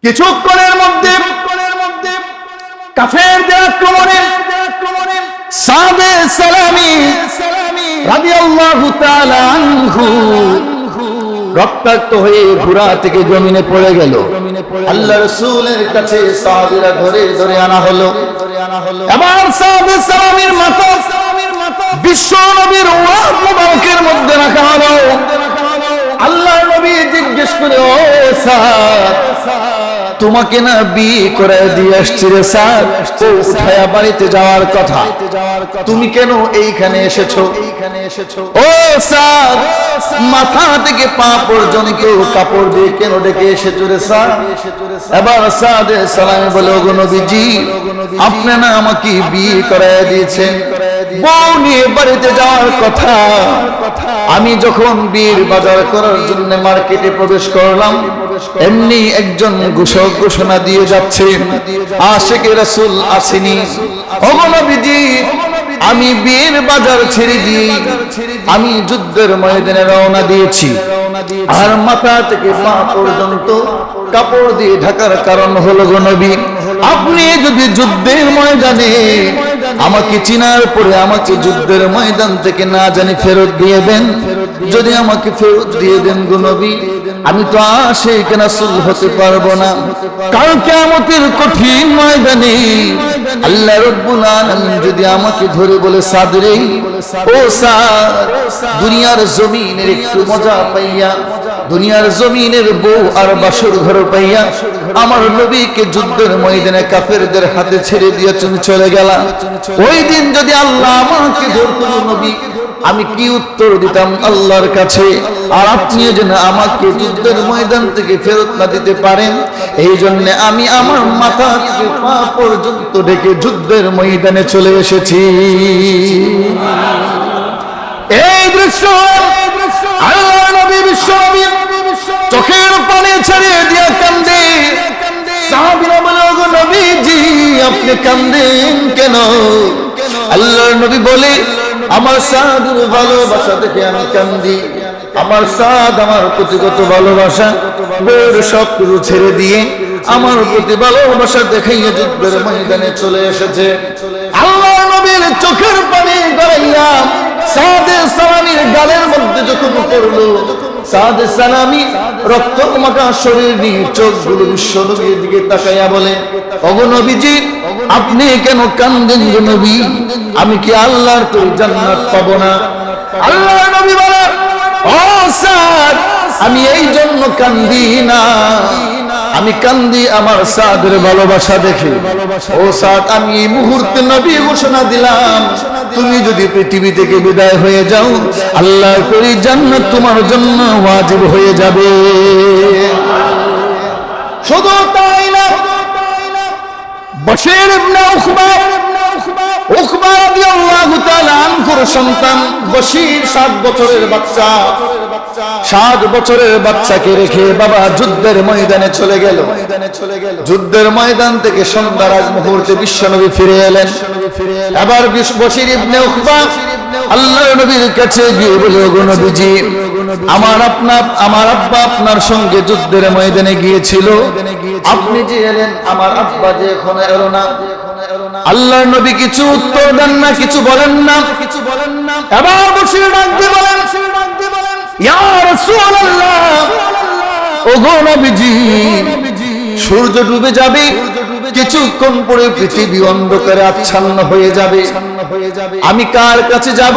কিছুক্ষণের মধ্যে কাফেরদের আক্রমণে সাদে সালামি রাদিয়াল্লাহু তাআলা আনহু রক্তাক্ত হয়ে ঘোড়া থেকে জমিনে পড়ে গেল। আল্লাহ রাসূলের কাছে সাহাবীরা ধরে ধরে আনা হলো। এবার সাদে সালামির মাথা বিশ্ব নবীর ওয়াজ মুবারকের মধ্যে রাখা হলো। আল্লাহ নবী জিজ্ঞেস করে, ও সাদ, তোমাকে না বিয়ে করে দিয়ে আসছি রে সাদ, উঠায়া বাড়িতে যাওয়ার কথা, তুমি কেন এইখানে এসেছো? ও সাদ, মাথা থেকে পা পর্যন্ত কাপড় দিয়ে কেন ডেকে এসেছো রে সাদ? এবার সাদে সালামে বলে, ওগো নবীজি, আপনি না আমাকে বিয়ে করায় দিয়েছেন, বউ নিয়ে বাড়িতে যাওয়ার কথা। আমি যখন বিয়ের বাজার করার জন্য মার্কেটে প্রবেশ করলাম, এমনি একজন ঘোষক ঘোষণা দিয়ে যাচ্ছেন, আশিকে রাসূল আসেনি। ওগো নবীজি, আমি বিয়ের বাজার ছেড়ে দিয়ে আমি যুদ্ধের ময়দানে রওনা দিয়েছি, আর মাথা থেকে পা পর্যন্ত কাপড় দিয়ে ঢাকার কারণ হলো, গো নবী, আপনি যদি যুদ্ধের ময়দানে আমাকে চিনার পরে আমাকে যুদ্ধের ময়দান থেকে না জানি ফেরত দিয়ে দেন, যদি আমাকে ফেরত দিয়ে দেন গো নবী, আমি তো আশিক রাসূল হতে পারবো না। কাল কিয়ামতের কঠিন ময়দানে আল্লাহ রাব্বুল আলামিন যদি আমাকে ধরে বলে, সাদ রে, ও সাদ, দুনিয়ার জমিনের একটু মজা পাইয়া, দুনিয়ার জমিনের বউ আর বাসর ঘর পাইয়া আমার নবীকে যুদ্ধের ময়দানে কাফেরদের হাতে ছেড়ে দিয়ে তুমি চলে গেলা, ওই দিন যদি আল্লাহ আমাকে ধরতো নবী, আমি কি উত্তর দিতাম আল্লাহর কাছে? আর আপনি যেন আমাকে যুদ্ধের ময়দান থেকে ফেরত না দিতে পারেন, এই জন্য আমি আমার মাথা থেকে পা পর্যন্ত ডেকে যুদ্ধের ময়দানে চলে এসেছি। এই দৃশ্য আল্লাহ নবী বিশ্ব নবী চোখের পানি ছেড়ে দিয়ে কান্দে। সাহাবীরা বলে, ওগো নবীজি, আপনি কান্দেন কেন? আল্লাহর নবী বলে, আমার সাদের ভালোবাসা দেখে আমি কান্দি। আমার সাদ আমার প্রতি কত ভালোবাসা, বউর সব কিছু ছেড়ে দিয়ে আমার প্রতি ভালোবাসা দেখাইয়া যুদ্ধের ময়দানে চলে এসেছে। আল্লাহর নবীর চোখের পানি গড়াইয়া সাদে সালামির গালের মধ্যে যখন পড়লো, সাদে সালামি রক্ত মাখা শরীর নিয়ে চোখগুলো বিশ্ব নবীর দিকে তাকাইয়া বলে, ওগো নবীজি, আপনি কেন কান্দেন গো নবী? আমি কি আল্লাহর তো জান্নাত পাবো না? আল্লাহর নবী বলে, ও সাদ, আমি এই জন্য কান্দি না, আমি কান্দি আমার সাদের ভালোবাসা দেখে। ও সাদ, আমি এই মুহূর্তে নবী ঘোষণা দিলাম, তুমি যদি পৃথিবী থেকে বিদায় হয়ে যাও, আল্লাহর তৈরি জান্নাত তোমার জন্য ওয়াজিব হয়ে যাবে। শুধু তাই না, বশীর ইবনে উকবা রাদিয়াল্লাহু তাআলা আনহুর সন্তান বশীর 7 বছরের বাচ্চা, 7 বছরের বাচ্চাকে রেখে বাবা যুদ্ধের ময়দানে চলে গেল। যুদ্ধের ময়দান থেকে সন্ধ্যার আগ মুহূর্তে বিশ্বনবী ফিরে এলেন। এবার বশীর ইবনে উকবা আল্লাহর নবীর কাছে গিয়ে বলে, ওগো নবীজি, আমার আব্বা আপনার সঙ্গে যুদ্ধের ময়দানে গিয়েছিল, আপনি যে এলেন, আমার আব্বা যে এখনো এলো না। আল্লাহর নবী কিছু উত্তর দেন না, কিছু বলেন না। এবার বশীর ডাক দিয়ে বলেন, ইয়া রাসূলুল্লাহ, ওগো নবীজি, সূর্য ডুবে যাবে, কিছুক্ষণ পরে পৃথিবী অন্ধকারে আচ্ছন্ন হয়ে যাবে, আমি কার কাছে যাব?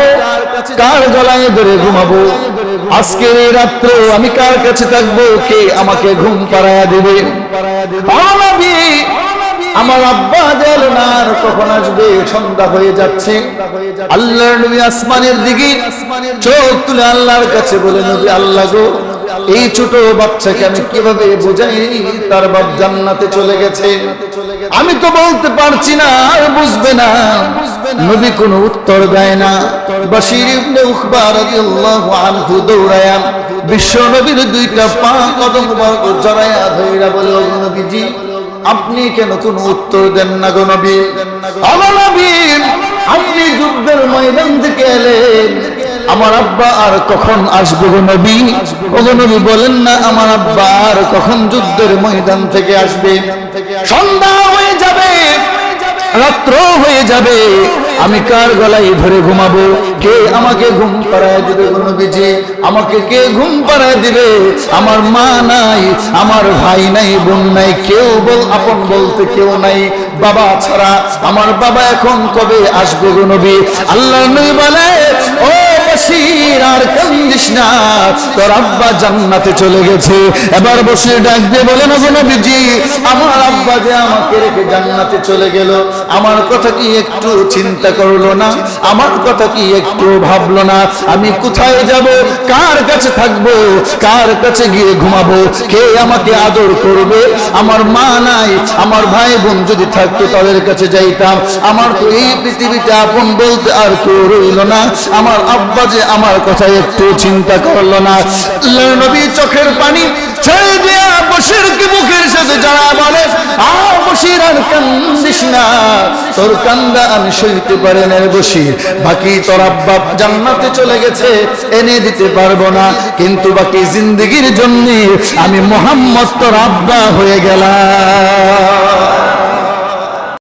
কার গলায় ধরে ঘুমাবো? আজকের এই রাত্র আমি কার কাছে থাকবো? কে আমাকে ঘুম পাড়ায়া দেবে? আমার আব্বা গেল না, আর কখন আসবে? সন্ধ্যা হয়ে যাচ্ছে। আল্লাহর নবী আসমানের দিকে চোখ তুলে আল্লাহর কাছে বলে, নবী আল্লাহ গো, এই ছোট বাচ্চাকে আমি কিভাবে বোঝাই তার বাপ জান্নাতে চলে গেছে? আমি তো বলতে পারছি না, আর বুঝবে না। নবী কোনো উত্তর দেয় না। বশীর ইবনে উকবা রাদিয়াল্লাহু আনহু দৌড়ায়া বিশ্ব নবীর 2টা পা কদম মুবারক জড়ায়া ধইরা বলে, ওগো নবীজি, আপনি কেন কোনো উত্তর দেন না গো নবী? ওগো নবী, আপনি যুদ্ধের ময়দান থেকে এলেন, আমার আব্বা আর কখন আসবে গো নবী? ও গো নবী বলেন না আমার আব্বা আর কখন যুদ্ধের ময়দান থেকে আসবে? সন্ধ্যা হয়ে যাবে, রাত্র হয়ে যাবে, আমি কার গলায় ধরে ঘুমাবো? কে আমাকে ঘুম পাড়ায় দিবে গো নবীজি? আমাকে কে ঘুম পাড়ায় দিবে? আমার মা নাই, আমার ভাই নাই, বোন নাই, কেউ আপন বলতে কেউ নাই, বাবা ছাড়া। আমার বাবা এখন কবে আসবে গো নবী? আল্লাহর নবী বলে, ও বশির আর কান্দিস না, তোর আব্বা জান্নাতে চলে গেছে। এবার বশির ডাক দিয়ে বলেন, গো নবীজি আমার আব্বা যে আমাকে রেখে জান্নাতে চলে গেল, আমার কথা কি একটু চিন্তা করলো না? আমার কথা কি একটু ভাবলো না? আমি কোথায় যাব, কার কাছে থাকবো, কার কাছে গিয়ে ঘুমাবো, কে আমাকে আদর করবে? আমার মা নাই, আমার ভাই বোন যদি থাকতো তাদের কাছে যাইতাম। আমার তো এই পৃথিবীতে আপন বলতে আর কেউ রইল না। আমার আব্বা যে আমার কথা একটু চিন্তা করলো না। আল্লাহর নবী চোখের পানি ছেড়ে দিয়া বশির কি মুখের সাথে যারা বলে, বশির আর কান্দিস না, তোর কান্দা আমি সইতে পারি না বশির। বাকি তোর আব্বা জান্নাতে চলে গেছে, এনে দিতে পারবো না, কিন্তু বাকি জিন্দেগির জন্য আমি মুহাম্মদ তোর আব্বা হয়ে গেলাম।